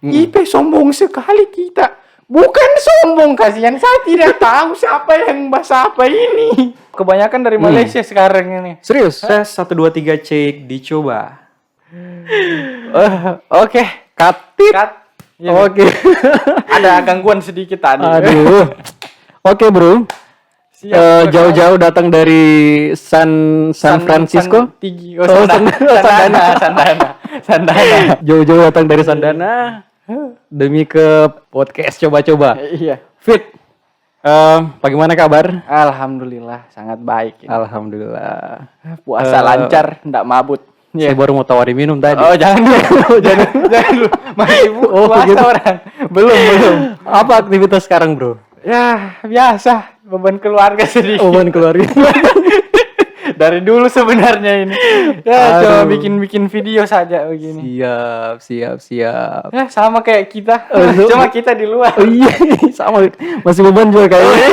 Kita sombong sekali kita. Bukan sombong, kasihan saya tidak tahu siapa yang bahasa apa ini. Kebanyakan dari Malaysia sekarang ini. Serius? Tes 1 2 3 cek dicoba. Oke. Cut. Ya, Oke. ada gangguan sedikit tadi. Aduh. Oke, Bro. Siap, Jauh-jauh datang dari San Francisco. Sandana. Jauh-jauh datang dari Sandana demi ke podcast coba-coba. Iya. Fit. Bagaimana kabar? Alhamdulillah sangat baik. Alhamdulillah. Puasa lancar, enggak mabut. Saya baru mau tawarin minum tadi. Oh, jangan dulu. Masih puasa gitu. orang. Belum. Apa aktivitas sekarang, Bro? Ya, biasa. Beban keluarga sedikit. Beban keluarga. Dari dulu sebenarnya ini. Ya, Aduh. coba bikin video saja begini. Siap. Ya, sama kayak kita. Aduh. Cuma kita di luar. Oh iya, sama. Masih beban juga kayaknya.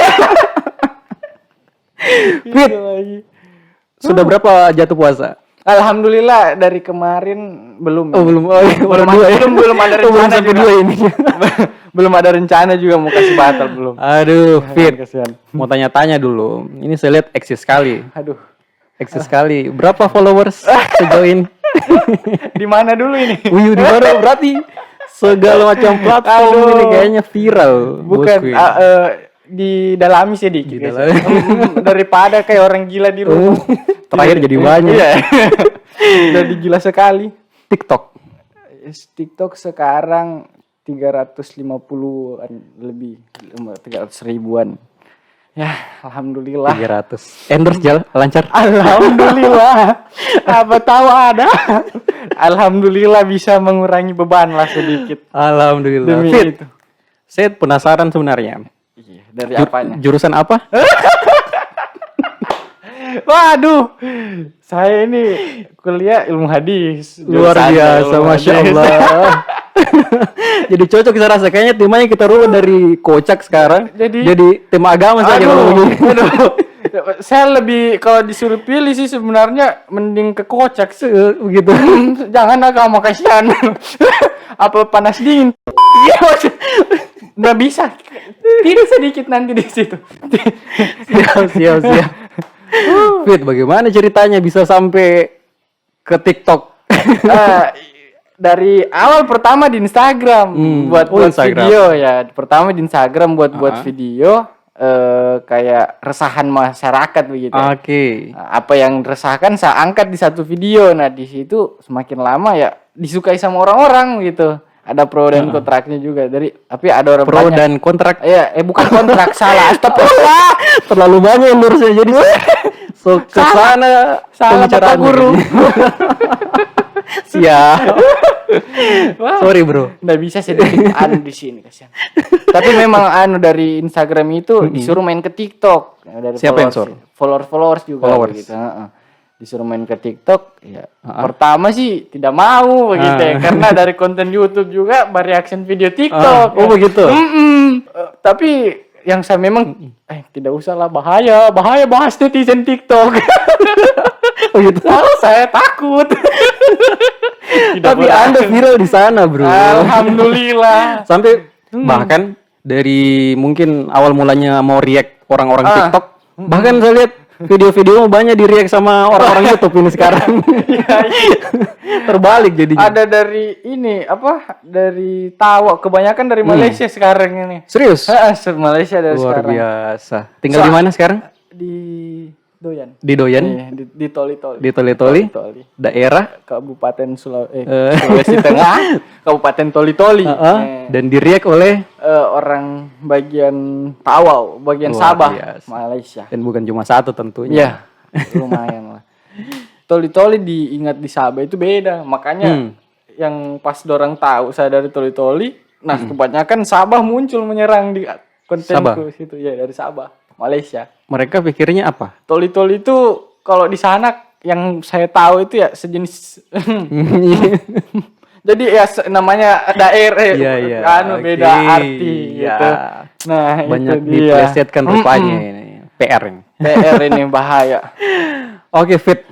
Fit, lagi. sudah berapa jatuh puasa? Alhamdulillah dari kemarin belum. Oh, belum. Oh, iya, baru dua ya. belum ada Oh, belum rencana sampai juga. dua ini. Belum ada rencana juga mau kasih batal belum. Aduh, Fit. Kasihan. Mau tanya-tanya dulu. Ini saya lihat eksis sekali. Aduh. Eksis sekali. Berapa followers sejauh ini? Di mana dulu ini? Wih, di mana berarti segala macam platform Aduh. ini kayaknya viral. Bukan bosku. didalami sedikit. Didalami. Daripada kayak orang gila di rumah. Terakhir jadi banyak. Iya. Jadi gila sekali. TikTok. TikTok sekarang 350-an lebih, 300 ribuan. Ya, alhamdulillah. 300. Endorse jalan lancar. Alhamdulillah. Apa tahu ada. Alhamdulillah bisa mengurangi beban lah sedikit. Alhamdulillah. Demi Fit. itu. Saya penasaran sebenarnya. Iya, dari apanya? Jurusan apa? Waduh. Saya ini kuliah ilmu hadis. Luar Jurusan biasa, ilmu Masya hadis. Allah. Jadi cocok saya rasa. Kayaknya temanya kita rubah dari kocak sekarang. Jadi tema agama saja kalau begini. Aduh. Saya lebih kalau disuruh pilih sih sebenarnya mending ke kocak sih. Begitu. Jangan agama kasihan. Apa panas dingin. Iya, nggak bisa. Tidak sedikit nanti di situ. Siap. Fit, bagaimana ceritanya bisa sampai ke TikTok? Dari awal pertama di Instagram buat Instagram. video ya. Pertama di Instagram buat video kayak resahan masyarakat begitu. Oke. Apa yang resahkan saya angkat di satu video. Nah, di situ semakin lama ya disukai sama orang-orang gitu. Ada pro dan kontraknya juga. Tapi ada orang Pro banyak. dan kontrak. Iya, bukan kontrak, salah. Astagfirullah. Terlalu banyak endorse jadi so ke sana Salah Bapak pembicaraannya. Guru. Siap. Sorry, Bro. Nggak bisa sedikit di sini kasihan. Tapi memang dari Instagram itu disuruh main ke TikTok. Dari Siapa yang suruh? Followers juga Followers. begitu. Disuruh main ke TikTok ya. Pertama sih tidak mau begitu ya, karena dari konten YouTube juga bereaction video TikTok. Oh, begitu. Tapi yang saya memang tidak usah lah, bahaya bahas netizen TikTok. Oh gitu. Saya takut. Tapi Anda viral di sana, Bro. Alhamdulillah. Sampai bahkan dari mungkin awal mulanya mau react orang-orang TikTok, bahkan saya lihat video-video banyak di react sama orang-orang YouTube ini sekarang. Terbalik jadinya. Ada dari ini dari Tawa, kebanyakan dari Malaysia sekarang ini. Serius? Malaysia dari Luar sekarang. biasa. Tinggal di mana sekarang? Di Doyan. Di Doyan, Iya, di Toli-Toli. di Toli-Toli, daerah Kabupaten Sulawesi Tengah, Kabupaten Toli-Toli. dan di react oleh Orang bagian Tawau, bagian Luar Sabah, biasa. Malaysia. dan bukan cuma satu tentunya. Iya, lumayan lah. Toli-Toli diingat di Sabah itu beda, makanya yang pas dorang tahu saya dari Toli-Toli, nah kebanyakan Sabah muncul menyerang di kontenku situ ya, dari Sabah, Malaysia. Mereka pikirnya apa? Toli-Toli itu kalau di sana yang saya tahu itu ya sejenis jadi ya namanya daerah beda arti gitu. Nah, banyak itu dia. diplesetkan rupanya ini. PR ini. PR ini bahaya. Oke, Fit.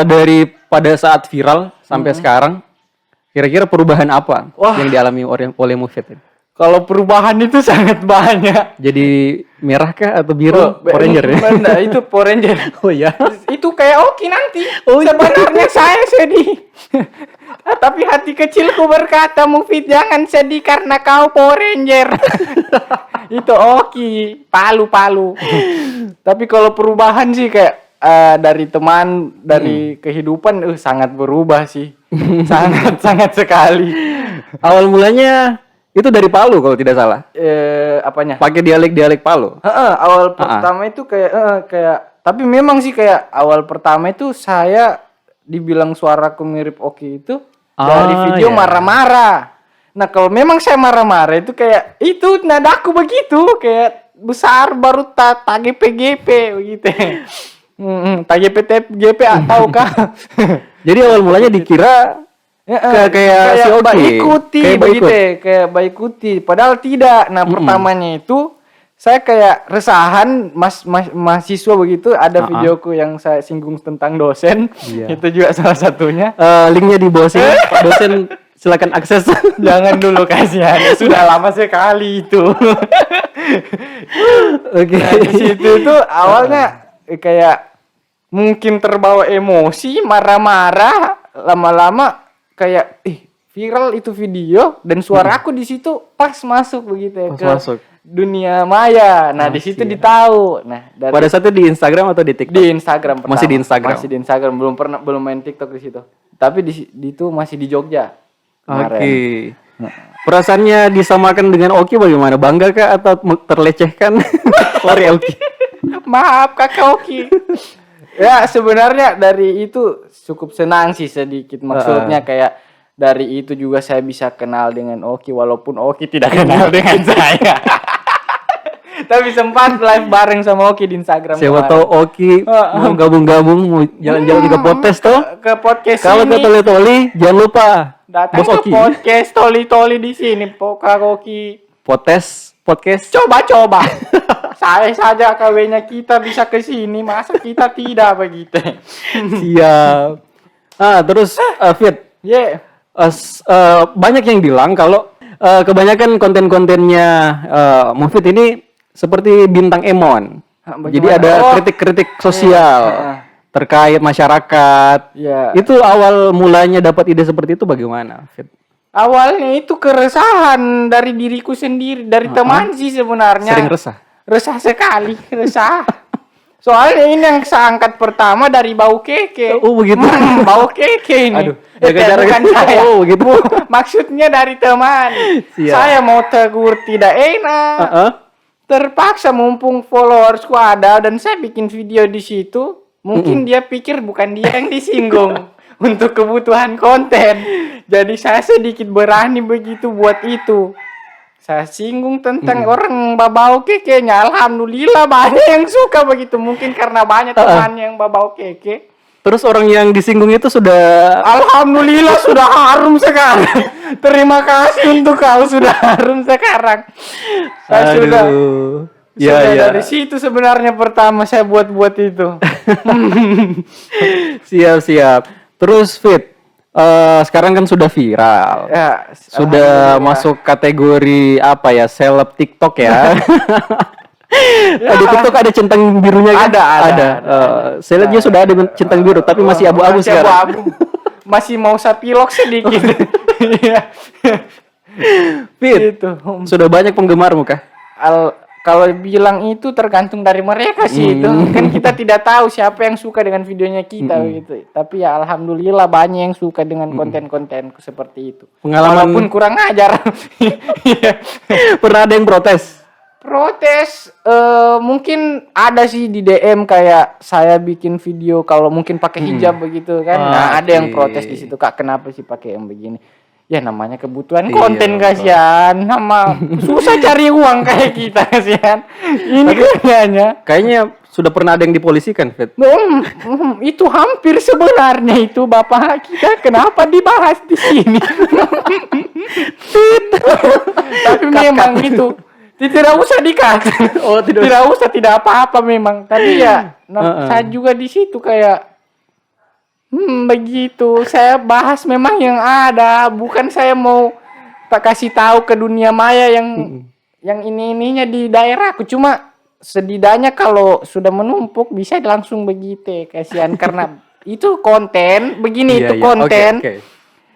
Dari pada saat viral sampai sekarang Kira-kira perubahan apa Wah. yang dialami oleh Mufid? Kalau perubahan itu sangat banyak. Jadi merah kah atau biru? Power Ranger ya? Nah, itu Power Ranger. Oh ya. Itu kayak Oki nanti. Oh, iya. Sebenarnya saya sedih. Tapi hati kecilku berkata, Mufid jangan sedih karena kau Power Ranger. Itu Oki, palu-palu. Tapi kalau perubahan sih kayak dari teman, dari kehidupan sangat berubah sih. Sangat sekali. Awal mulanya itu dari Palu kalau tidak salah. Apanya? Pakai dialek Palu. Awal pertama itu kayak tapi memang sih kayak awal pertama itu saya dibilang suaraku mirip Oki itu dari video iya. marah-marah. Nah, kalau memang saya marah-marah itu kayak itu nadaku begitu, kayak besar baru TGP begitu. TGP tahukah? Jadi awal mulanya dikira kayak si Oki. Ikuti begitu, kayak ikuti. Padahal tidak. Nah, pertamanya itu saya kayak resahan mahasiswa begitu, ada videoku yang saya singgung tentang dosen. Iya. Itu juga salah satunya. Linknya di bawah sini, Pak dosen silakan akses. Jangan dulu kasihan, sudah lama sekali itu. Oke. Nah, di situ tuh awalnya kayak mungkin terbawa emosi, marah-marah, lama-lama kayak viral itu video dan suaraku di situ pas masuk begitu ya Masuk. dunia maya. Nah, di situ ditahu. Nah, Pada saat itu di Instagram atau di TikTok? di Instagram pertama. Masih di Instagram. Masih di Instagram, belum main TikTok di situ. Tapi di itu masih di Jogja. Kemarin. Oke. Perasaannya disamakan dengan Oki bagaimana? Bangga kah atau terlecehkan? Sorry Oki. Maaf Kakak Oki. Ya, sebenarnya dari itu cukup senang sih sedikit. Maksudnya kayak dari itu juga saya bisa kenal dengan Oki walaupun Oki tidak kenal dengan saya. Tapi sempat live bareng sama Oki di Instagram. Siapa tahu Oki mau gabung-gabung, mau jalan-jalan ke podcast toh? Ke podcast Kalau ke ini. Toli-Toli, jangan lupa Datang Bos ke Oki. podcast Toli-Toli di sini, Kak Oki. Podcast. Coba. Saya saja KW-nya kita bisa ke sini, masa kita tidak begitu? Siap. Terus Fit, Yeah. banyak yang bilang kalau kebanyakan konten-kontennya Mufid ini seperti bintang Emon. Bagaimana? Jadi ada kritik-kritik sosial terkait masyarakat. Iya. Itu awal mulanya dapat ide seperti itu bagaimana, Fit? Awalnya itu keresahan dari diriku sendiri, dari teman sih sebenarnya. Sering resah? Resah sekali, resah. Soalnya ini yang saya angkat pertama dari bau keke. Oh begitu. Bau keke ini. Aduh, jaga jarak. bukan saya. Oh begitu. Maksudnya dari teman. Siap. Saya mau tegur tidak enak. Terpaksa mumpung followersku ada dan saya bikin video di situ. Mungkin dia pikir bukan dia yang disinggung untuk kebutuhan konten. Jadi saya sedikit berani begitu buat itu. Saya singgung tentang orang babau kekenya. Alhamdulillah banyak yang suka begitu. Mungkin karena banyak teman yang babau keke. Terus orang yang disinggung itu sudah Alhamdulillah sudah harum sekarang. Terima kasih untuk kau sudah harum sekarang. Saya sudah dari situ sebenarnya pertama saya buat itu. Siap. Terus Fit, sekarang kan sudah viral. Ya, Sudah masuk kategori apa ya? Seleb TikTok ya. Di TikTok ada centang birunya kan? Ada. Saya lihat dia sudah ada centang biru tapi masih abu-abu sekarang. Abu-abu. Masih mau sapilok sedikit. Fit, Gitu. sudah banyak penggemarmu kah? Kalau bilang itu tergantung dari mereka sih itu. Kan kita tidak tahu siapa yang suka dengan videonya kita gitu. Tapi ya alhamdulillah banyak yang suka dengan konten-kontenku seperti itu. Pengalaman Walaupun kurang ajar. pernah ada yang protes? Protes mungkin ada sih di DM kayak saya bikin video kalau mungkin pakai hijab begitu kan. Nah, ada yang protes di situ, Kak, kenapa sih pakai yang begini? Ya namanya kebutuhan konten kasihan. Nama susah cari uang kayak kita kasihan. Ini Kayaknya sudah pernah ada yang dipolisikan, Fit. Itu hampir sebenarnya itu Bapak kita kenapa dibahas di sini? Tapi memang itu tidak usah dikat. Oh, tidak usah, tidak apa-apa memang. Tapi ya saya juga di situ kayak Begitu. Saya bahas memang yang ada, bukan saya mau tak kasih tahu ke dunia maya yang ininya di daerahku. Cuma setidaknya kalau sudah menumpuk bisa langsung begitu. Kasihan karena itu konten, begini itu konten. Okay.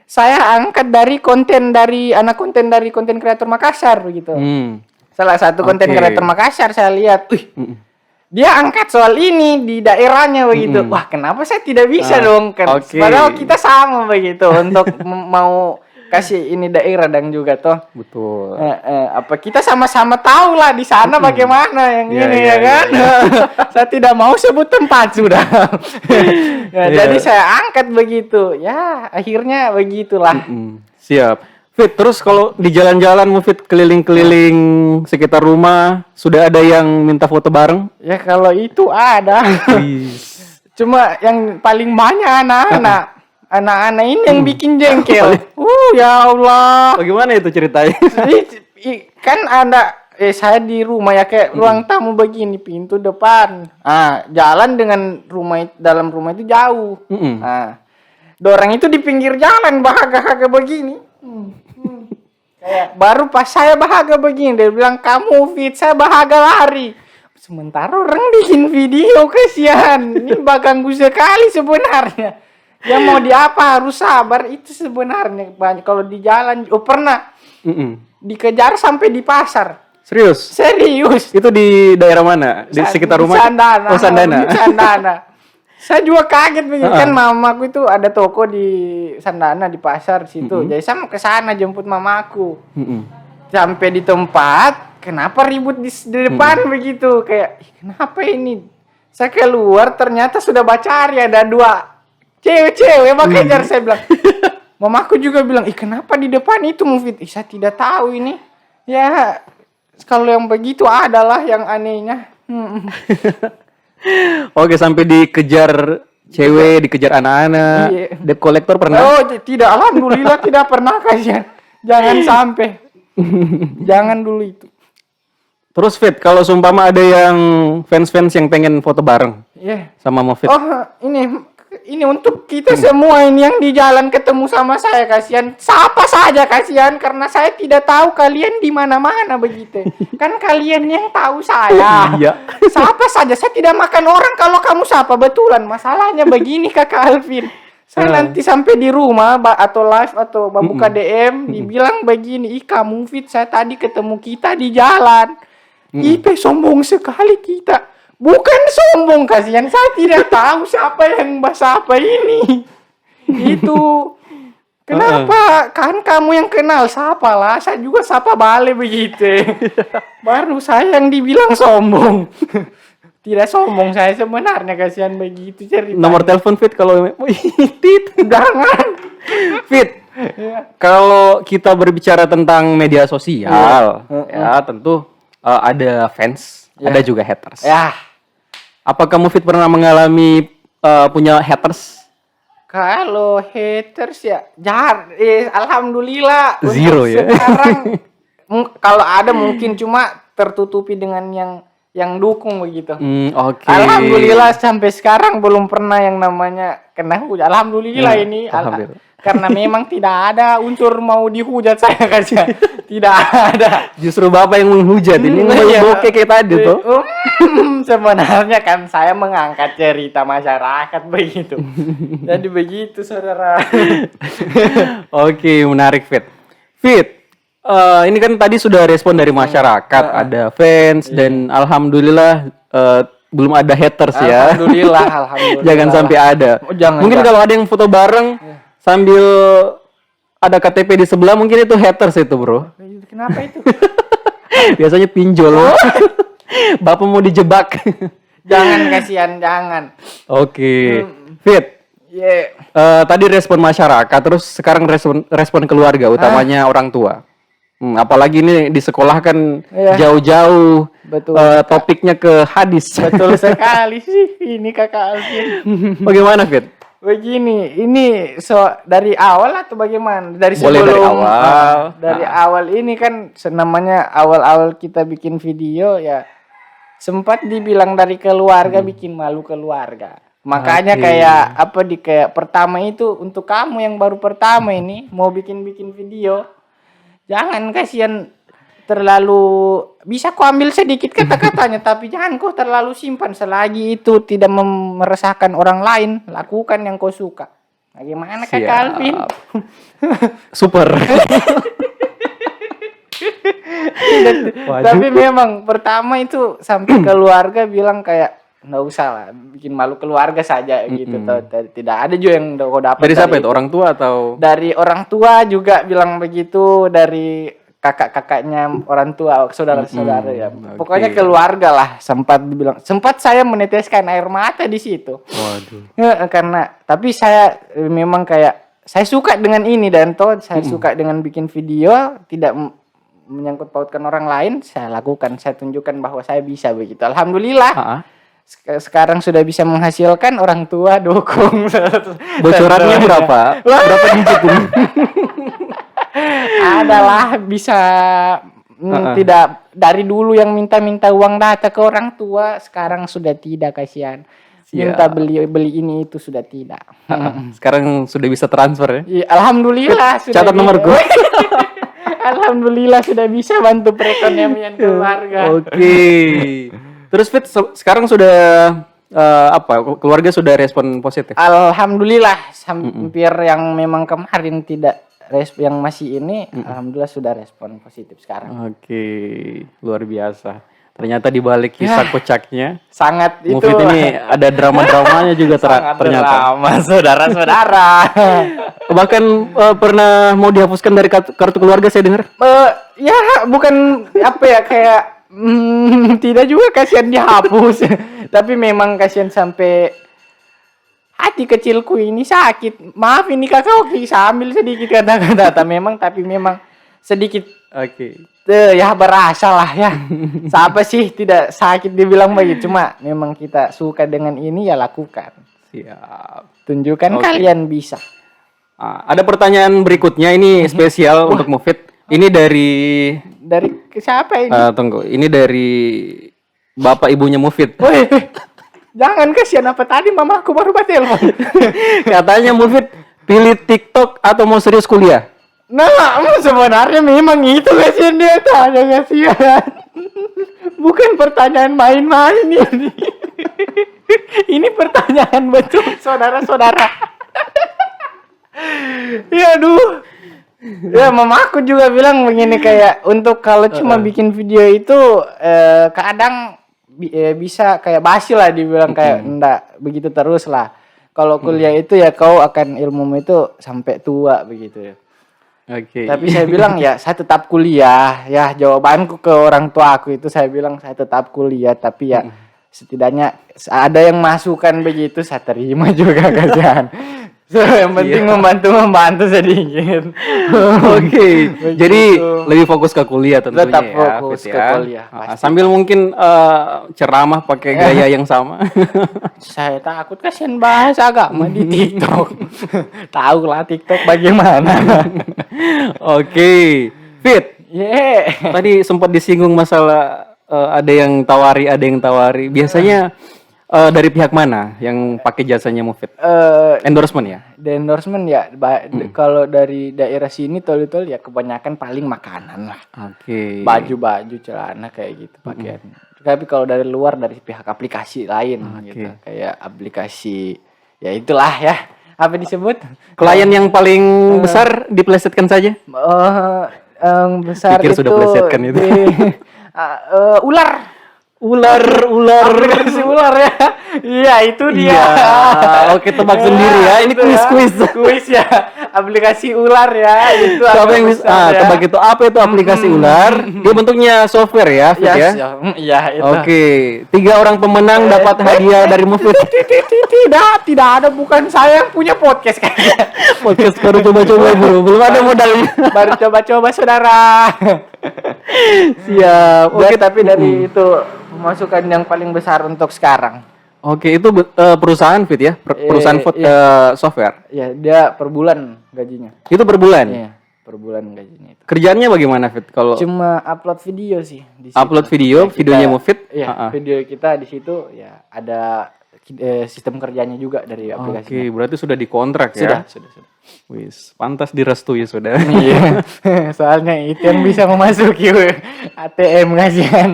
Saya angkat dari konten dari anak konten dari konten kreator Makassar begitu. Salah satu konten kreator Makassar saya lihat, dia angkat soal ini di daerahnya begitu. Wah, kenapa saya tidak bisa dong kan? Padahal kita sama begitu untuk mau kasih ini daerah dan juga toh. Betul. Apa kita sama-sama tahu lah di sana bagaimana yang ini ya kan. Saya tidak mau sebut tempat sudah. Jadi saya angkat begitu. Ya, akhirnya begitulah. Siap. Fit, terus kalau di jalan-jalan mau Fit keliling-keliling sekitar rumah, sudah ada yang minta foto bareng? Ya kalau itu ada. Cuma yang paling banyak anak-anak ini yang bikin jengkel. Ya Allah. Bagaimana itu ceritanya? Kan ada saya di rumah ya kayak ruang tamu begini, pintu depan. Jalan dengan dalam rumah itu jauh. Dorang itu di pinggir jalan bahagia begini. Kayak baru pas saya bahagia begini, dia bilang kamu Fit, saya bahagia lari. Sementara orang bikin video, kasihan. Ini baganggu sekali sebenarnya. Ya mau diapa harus sabar itu sebenarnya banyak. Kalau di jalan, pernah dikejar sampai di pasar. Serius? Itu di daerah mana? Di sekitar rumah? Sandana. Oh, Sandana. Sandana. Saya juga kaget begitu kan mamaku itu ada toko di Sandana di pasar situ. Jadi saya mau ke sana jemput mamaku. Sampai di tempat, kenapa ribut di depan begitu? Kayak kenapa ini? Saya keluar ternyata sudah bacari ada 2 cewek makanya saya bilang. Mamaku juga bilang, kenapa di depan itu Mufid? Saya tidak tahu ini. Ya kalau yang begitu adalah yang anehnya. Oke, sampai dikejar cewek, dikejar anak-anak. Debt collector pernah? Oh, tidak. Alhamdulillah tidak pernah, kasihan. Jangan sampai. Jangan dulu itu. Terus Fit, kalau seumpama ada yang fans-fans yang pengen foto bareng sama Mufid. Oh, ini untuk kita semua ini yang di jalan ketemu sama saya, kasihan. Siapa saja kasihan karena saya tidak tahu kalian di mana-mana begitu. Kan kalian yang tahu saya. Siapa saja, saya tidak makan orang kalau kamu sapa betulan. Masalahnya begini Kakak Alvin. Saya nanti sampai di rumah atau live atau buka DM dibilang begini, kamu Fit, saya tadi ketemu kita di jalan. Sombong sekali kita. Bukan sombong, kasihan saya tidak tahu siapa yang bahasa apa ini. Itu kenapa? Kan kamu yang kenal, sapa lah. Saya juga sapa balik begitu. Baru saya yang dibilang sombong. Tidak sombong saya sebenarnya, kasihan begitu ceritanya. Nomor telepon Fit kalau jangan. Fit. Kalau kita berbicara tentang media sosial, ya tentu ada fans, ada juga haters. Apakah Mufid pernah mengalami punya haters? Kalau haters ya alhamdulillah zero ya. Sekarang kalau ada mungkin cuma tertutupi dengan yang dukung begitu. Alhamdulillah sampai sekarang belum pernah yang namanya kena hujat. Alhamdulillah ini. Karena memang tidak ada unsur mau dihujat saya kasih. Tidak ada. Justru Bapak yang menghujat. Ini bokeh kayak tadi tuh. Sebenarnya kan saya mengangkat cerita masyarakat begitu. Jadi begitu saudara. Oke, menarik Fit. Ini kan tadi sudah respon dari masyarakat. Ada fans dan alhamdulillah belum ada haters ya. Alhamdulillah. Jangan sampai ada. Mungkin kalau ada yang foto bareng sambil ada KTP di sebelah, mungkin itu haters itu bro. Kenapa itu? Biasanya pinjol. Bapak mau dijebak. Jangan, kasihan, jangan. Oke. Fit. Tadi respon masyarakat, terus sekarang respon keluarga, utamanya orang tua. Apalagi ini di sekolah kan jauh-jauh. Betul. Topiknya ke hadis. Betul sekali sih ini Kakak Alvin. Bagaimana Fit? Begini, ini dari awal atau bagaimana? Boleh dari awal. Dari awal ini kan namanya awal-awal kita bikin video ya sempat dibilang dari keluarga bikin malu keluarga. Makanya kayak kayak pertama itu untuk kamu yang baru pertama ini mau bikin video, jangan kasihan terlalu, bisa kau ambil sedikit kata-katanya tapi jangan kau terlalu simpan selagi itu tidak meresahkan orang lain. Lakukan yang kau suka. Bagaimana Kak Calvin? Super. Tapi memang pertama itu sampai keluarga bilang kayak nggak usah lah, bikin malu keluarga saja gitu. Tidak ada juga yang kau dapat Dari siapa itu? Orang tua atau? Dari orang tua juga bilang begitu, dari kakak-kakaknya orang tua, saudara-saudara ya. Pokoknya keluarga lah sempat saya meneteskan air mata di situ. Waduh. Karena tapi saya memang kayak saya suka dengan ini dan saya suka dengan bikin video, tidak menyangkut pautkan orang lain, saya lakukan, saya tunjukkan bahwa saya bisa begitu. Alhamdulillah. Sekarang sudah bisa menghasilkan, orang tua dukung. Bocorannya berapa? Berapa digit ini? Adalah bisa tidak dari dulu yang minta uang data ke orang tua, sekarang sudah tidak, kasihan. Minta beli ini itu sudah tidak. Sekarang sudah bisa transfer ya? Ya, alhamdulillah. Catat nomorku. Alhamdulillah sudah bisa bantu perekonomian keluarga. Oke. Terus Fit, sekarang sudah keluarga sudah respon positif? Alhamdulillah, hampir yang memang kemarin tidak yang masih ini, alhamdulillah sudah respon positif sekarang. Oke, luar biasa. Ternyata di balik kisah kocaknya, sangat itu. Mufid ini ada drama-dramanya juga ternyata. Drama, saudara-saudara. Bahkan pernah mau dihapuskan dari kartu keluarga, saya dengar. Ya, bukan kayak tidak juga kasihan dihapus. Tapi memang kasihan sampai hati kecilku ini sakit. Maaf ini kakak, bisa ambil sedikit kata-kata. Tapi memang sedikit. Oke. Ya berasa lah ya. Siapa sih tidak sakit dibilang begitu. Cuma memang kita suka dengan ini, ya lakukan. Siap. Tunjukkan kalian bisa. Ada pertanyaan berikutnya, ini spesial untuk Mufid. Ini dari siapa ini? Tunggu, ini dari bapak ibunya Mufid. Woi, jangan, kasihan apa tadi mamaku baru telepon. Katanya Mufid pilih TikTok atau mau serius kuliah? Nah, sebenarnya memang itu kasihan, dia tanya kasihan. Bukan pertanyaan main-main ini. Ini pertanyaan betul, saudara-saudara. Ya aduh. Ya mamaku juga bilang begini, kayak untuk kalau cuma bikin video itu kadang bisa kayak basi lah, dibilang kayak enggak begitu terus lah. Kalau kuliah itu ya kau akan ilmumu itu sampai tua begitu ya. Oke. Tapi saya bilang ya saya tetap kuliah. Ya jawabanku ke orang tua aku itu, saya bilang saya tetap kuliah, tapi ya setidaknya ada yang masukan begitu saya terima juga kasihan. So, yang penting membantu sedikit. Oke. Jadi lebih fokus ke kuliah tentunya. Tetap fokus ke kuliah. Sambil mungkin ceramah pakai gaya yang sama. Saya takut kasihan bahas agama di TikTok. Tahu lah TikTok bagaimana. Oke. Fit. Tadi sempat disinggung masalah ada yang tawari. Biasanya dari pihak mana yang pakai jasanya Mufid? Endorsement ya? Endorsement ya. Kalau dari daerah sini tol ya kebanyakan paling makanan lah. Oke. Baju, celana kayak gitu pakaian. Tapi kalau dari luar dari pihak aplikasi lain gitu. Kayak aplikasi ya itulah ya. Apa disebut? Klien yang paling besar diplesetkan saja? Besar pikir itu. Sudah plesetkan itu. Aplikasi ular ya. Iya, itu dia. Oke, tebak sendiri ya. Ini kuis ya. Aplikasi ular ya. Itu siapa yang bisa tebak itu apa itu aplikasi ular? Dia bentuknya software ya, Fit ya? Iya, itu. Oke, 3 orang pemenang dapat hadiah dari Mufid. Tidak ada, bukan saya yang punya podcast kayaknya. Podcast baru coba-coba, Bro. Belum ada modalnya. Baru coba-coba, saudara. Siap. Oke, tapi dari itu pemasukan yang paling besar untuk sekarang. Oke, itu perusahaan Fit ya? Perusahaan software? Iya, dia per bulan gajinya. Itu per bulan? Iya, per bulan gajinya itu. Kerjaannya bagaimana Fit? Kalau cuma upload video sih di situ. Upload videonya Mufid? Iya, video kita di situ ya ada sistem kerjanya juga dari aplikasi. Oke, berarti sudah dikontrak ya? Sudah. Wis, pantas direstui sudah. Iya, soalnya itu yang bisa memasuki ATM kasihan.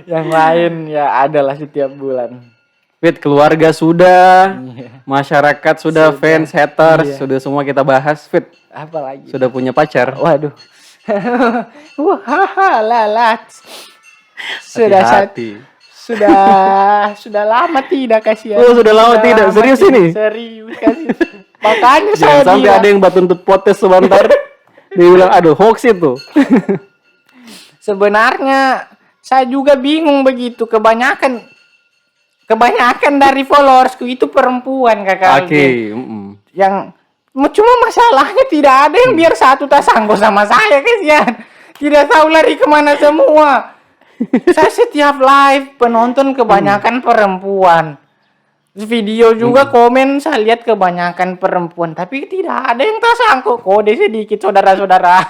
Yang lain ya adalah setiap bulan. Fit, keluarga sudah, Iya. masyarakat sudah, fans, haters, sudah semua kita bahas. Fit, Apa lagi? sudah punya pacar? Waduh. Wah, lalat. Hati-hati. Sudah lama tidak kasihan. Oh, sudah lama tidak. Serius ini? Serius kasihan. Makanya Jangan saya sampai ada yang batuntut potes sebentar. Dia bilang, aduh hoax itu. Sebenarnya saya juga bingung begitu. Kebanyakan dari followersku itu perempuan, Kakak. Oke. Yang cuma masalahnya tidak ada yang biar satu tak sanggup sama saya, kasihan. Tidak tahu lari kemana semua. Saya setiap live penonton kebanyakan perempuan. Video juga komen saya lihat kebanyakan perempuan, tapi tidak ada yang tersangkut. Kode sedikit saudara-saudara.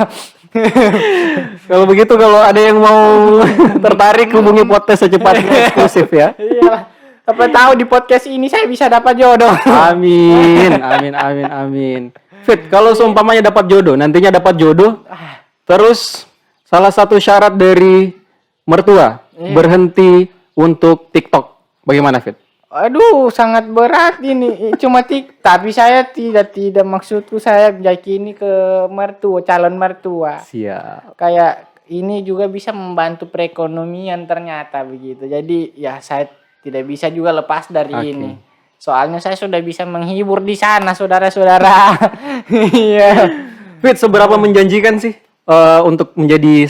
Kalau begitu, kalau ada yang mau tertarik hubungi podcast secepatnya, eksklusif ya. Iya. Apa tahu di podcast ini saya bisa dapat jodoh. Amin. Fit, kalau seumpamanya dapat jodoh, nantinya dapat jodoh, terus salah satu syarat dari mertua berhenti untuk TikTok, bagaimana Fit? Aduh, sangat berat ini. Cuma tapi saya tidak maksudku saya yakini ke calon mertua. Siap. Kayak ini juga bisa membantu perekonomian ternyata begitu. Jadi ya saya tidak bisa juga lepas dari ini. Soalnya saya sudah bisa menghibur di sana, saudara-saudara. Iya. Fit, seberapa menjanjikan sih untuk menjadi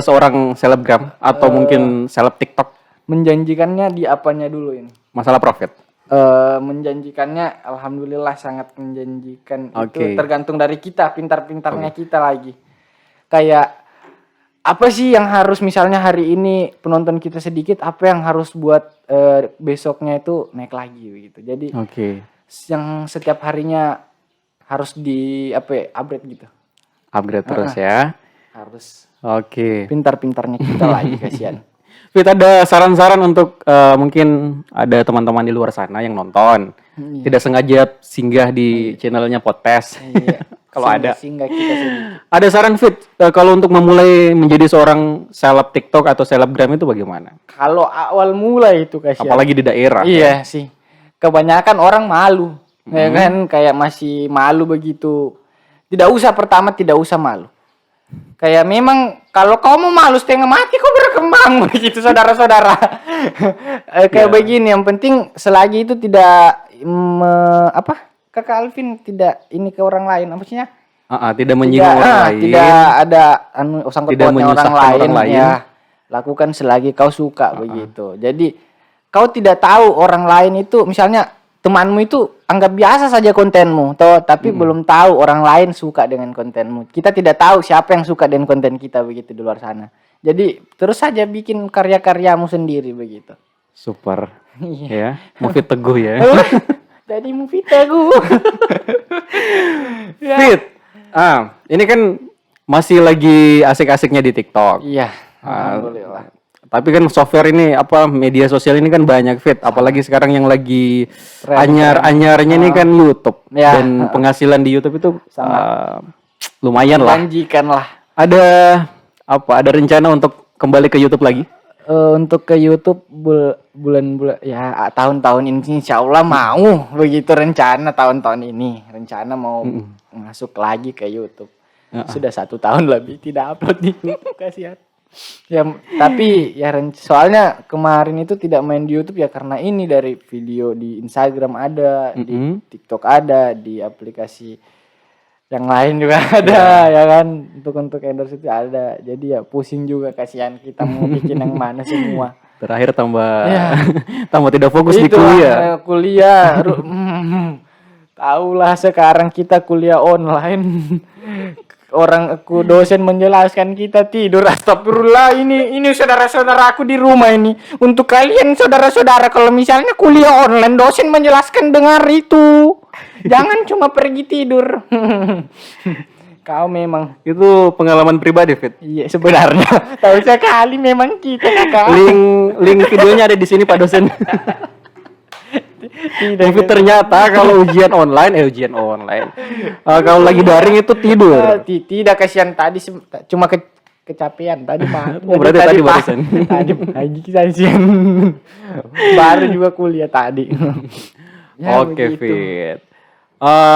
seorang selebgram atau mungkin seleb TikTok? Menjanjikannya di apanya dulu ini? Masalah profit. Menjanjikannya alhamdulillah sangat menjanjikan. Oke. Itu tergantung dari kita, pintar-pintarnya kita lagi. Kayak apa sih yang harus misalnya hari ini penonton kita sedikit, apa yang harus buat besoknya itu naik lagi begitu. Jadi yang setiap harinya harus upgrade gitu. Upgrade terus ya. Harus Oke. pintar-pintarnya kita lagi, kasihan. Fit, ada saran-saran untuk mungkin ada teman-teman di luar sana yang nonton, tidak sengaja singgah di channelnya podcast. Iya. Kalau ada. Singgah kita sedikit. Ada saran Fit, kalau untuk memulai menjadi seorang seleb TikTok atau selebgram itu bagaimana? Kalau awal mulai itu kasihan. Apalagi di daerah. Iya sih. Kebanyakan orang malu. Ya kan, kayak masih malu begitu. Tidak usah malu. Kayak memang kalau kau mau malu setengah mati kau berkembang begitu, saudara-saudara. Kayak begini, yang penting selagi itu tidak Kakak Alvin tidak ini ke orang lain, apa sihnya? Tidak menyinggung orang lain. Tidak ada sangkut pautnya orang lain. Ya, lakukan selagi kau suka begitu. Jadi kau tidak tahu orang lain itu, misalnya temanmu itu anggap biasa saja kontenmu, tapi belum tahu orang lain suka dengan kontenmu. Kita tidak tahu siapa yang suka dengan konten kita begitu di luar sana. Jadi terus saja bikin karya-karyamu sendiri begitu. Super. Ya, Mufid teguh ya. Jadi Mufid teguh. Fit. Ini kan masih lagi asik-asiknya di TikTok. Iya. Alhamdulillah. Tapi kan software ini media sosial ini kan banyak Fit, apalagi sekarang yang lagi anyar-anyarnya ini kan YouTube. Ya. Dan penghasilan di YouTube itu lumayan lah. Janjikan lah. Ada rencana untuk kembali ke YouTube lagi? Untuk ke YouTube bulan-bulan ya tahun-tahun ini insya Allah mau begitu rencana tahun-tahun ini rencana mau masuk lagi ke YouTube. Sudah 1 tahun lebih tidak upload di YouTube, kasihan. Ya tapi ya soalnya kemarin itu tidak main di YouTube ya karena ini dari video di Instagram ada, di TikTok ada, di aplikasi yang lain juga ada ya kan, untuk endorse itu ada. Jadi ya pusing juga, kasihan kita mau bikin yang mana semua. Terakhir tambah tidak fokus di kuliah. Tahulah sekarang kita kuliah online. Dosen menjelaskan kita tidur. Astagfirullah, ini saudara-saudara aku di rumah ini. Untuk kalian saudara-saudara, kalau misalnya kuliah online, dosen menjelaskan dengar itu. Jangan cuma pergi tidur. Kau memang itu pengalaman pribadi, Fit. Iya, sebenarnya. Tahu sekali memang kita, Kakak. Link videonya ada di sini, Pak dosen. Mufid ternyata kalau ujian online. Kalau lagi daring itu tidur. Tidak, kasihan tadi cuma kecapean tadi mah. Oh, berarti tadi barusan. Tadi pagi kasihan. Baru juga kuliah tadi. Ya, Oke, begitu. Fit.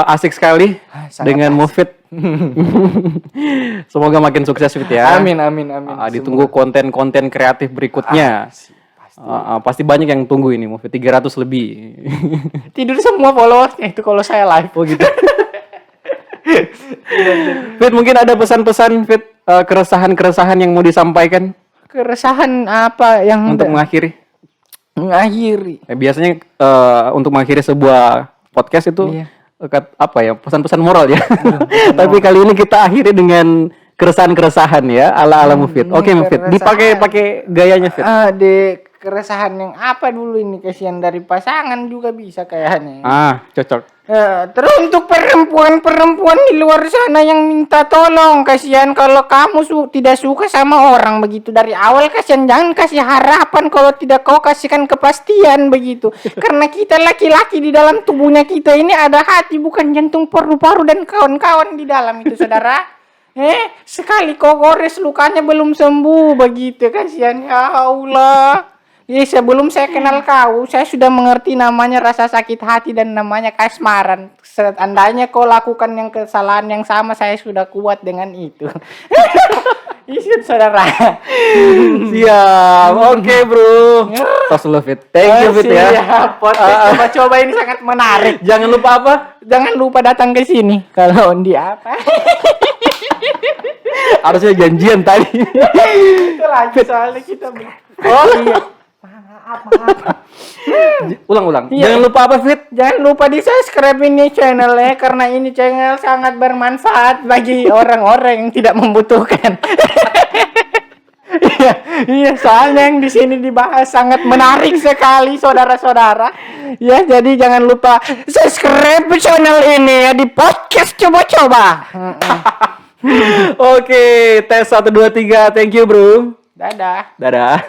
Asik sekali Sangat dengan Mufid. Semoga makin sukses, Fit ya. Amin. Ditunggu konten-konten kreatif berikutnya. Pasti banyak yang tunggu ini Mufid, 300 lebih. Tidur semua followersnya itu kalau saya live. Oh gitu. Fit, mungkin ada pesan-pesan Fit, keresahan-keresahan yang mau disampaikan Keresahan apa yang untuk mengakhiri? Biasanya untuk mengakhiri sebuah podcast itu Iya. apa ya, pesan-pesan moral ya. Tapi kali ini kita akhiri dengan keresahan-keresahan ya ala Mufid. Oke Mufid, pakai gayanya Fit. Di keresahan yang apa dulu ini, kasihan dari pasangan juga bisa kayaknya. Cocok. Terus untuk perempuan di luar sana yang minta tolong, kasihan kalau kamu tidak suka sama orang begitu dari awal, kasihan jangan kasih harapan kalau tidak kau kasihkan kepastian begitu. Karena kita laki-laki, di dalam tubuhnya kita ini ada hati, bukan jantung, paru-paru dan kawan-kawan di dalam itu, saudara. Sekali kau gores lukanya belum sembuh begitu, kasihan. Ya Allah. Sebelum saya kenal kau, saya sudah mengerti namanya rasa sakit hati dan namanya kasmaran. Seandainya kau lakukan yang kesalahan yang sama, saya sudah kuat dengan itu. Isit, saudara. Siap. Oke, bro. Tos lu Fit. Thank you Fit ya. Coba-coba ini sangat menarik. Jangan lupa apa? Jangan lupa datang ke sini. Kalau di apa? Harusnya janjian tadi. Itu lagi soalnya kita. Oh iya. Maaf. Ulang. Iya. Jangan lupa apa Fit? Jangan lupa di subscribe ini channelnya, karena ini channel sangat bermanfaat bagi orang-orang yang tidak membutuhkan. Iya, soalnya yang di sini dibahas sangat menarik sekali, saudara-saudara. Ya, jadi jangan lupa subscribe channel ini ya di podcast coba-coba. Oke, tes 1 2 3. Thank you, bro. Dadah. Dadah.